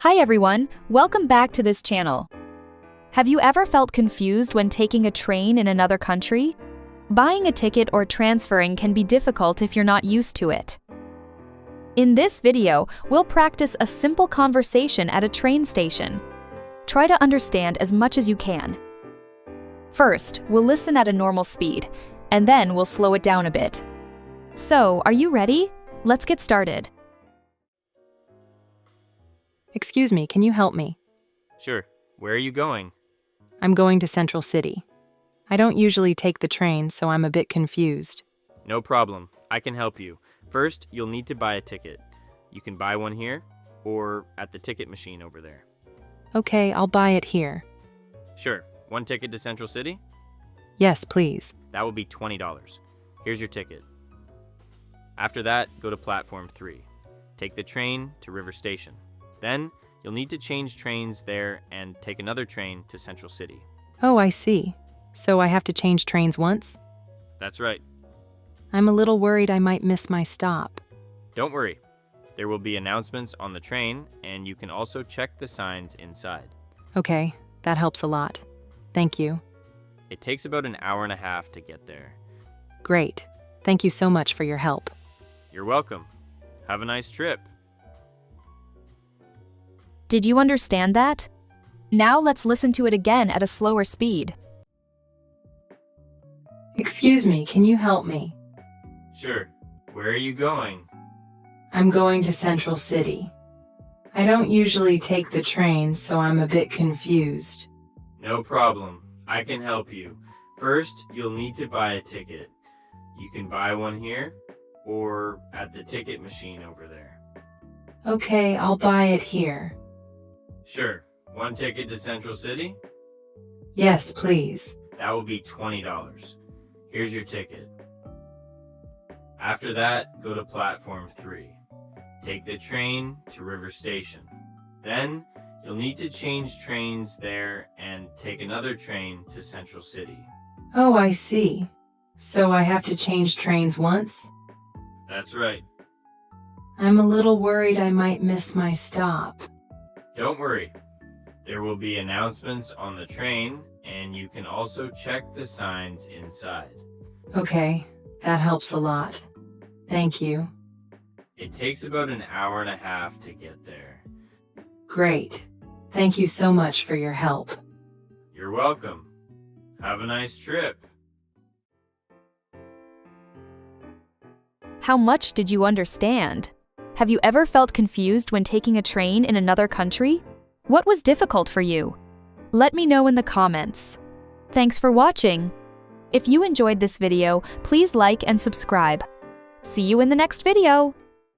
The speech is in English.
Hi everyone, welcome back to this channel. Have you ever felt confused when taking a train in another country? Buying a ticket or transferring can be difficult if you're not used to it. In this video, we'll practice a simple conversation at a train station. Try to understand as much as you can. First, we'll listen at a normal speed, and then we'll slow it down a bit. So, are you ready? Let's get started. Excuse me, can you help me? Sure. Where are you going? I'm going to Central City. I don't usually take the train, so I'm a bit confused. No problem. I can help you. First, you'll need to buy a ticket. You can buy one here or at the ticket machine over there. Okay, I'll buy it here. Sure. One ticket to Central City? Yes, please. That will be $20. Here's your ticket. After that, go to platform 3. Take the train to River Station. Then, you'll need to change trains there and take another train to Central City. Oh, I see. So I have to change trains once? That's right. I'm a little worried I might miss my stop. Don't worry. There will be announcements on the train, and you can also check the signs inside. Okay, that helps a lot. Thank you. It takes about an hour and a half to get there. Great. Thank you so much for your help. You're welcome. Have a nice trip. Did you understand that? Now let's listen to it again at a slower speed. Excuse me, can you help me? Sure. Where are you going? I'm going to Central City. I don't usually take the train, so I'm a bit confused. No problem. I can help you. First, you'll need to buy a ticket. You can buy one here or at the ticket machine over there. Okay, I'll buy it here. Sure. One ticket to Central City? Yes, please. That will be $20. Here's your ticket. After that, go to platform 3. Take the train to River Station. Then, you'll need to change trains there and take another train to Central City. Oh, I see. So I have to change trains once? That's right. I'm a little worried I might miss my stop. Don't worry. There will be announcements on the train, and you can also check the signs inside. Okay, that helps a lot. Thank you. It takes about an hour and a half to get there. Great. Thank you so much for your help. You're welcome. Have a nice trip. How much did you understand? Have you ever felt confused when taking a train in another country? What was difficult for you? Let me know in the comments. Thanks for watching. If you enjoyed this video, please like and subscribe. See you in the next video.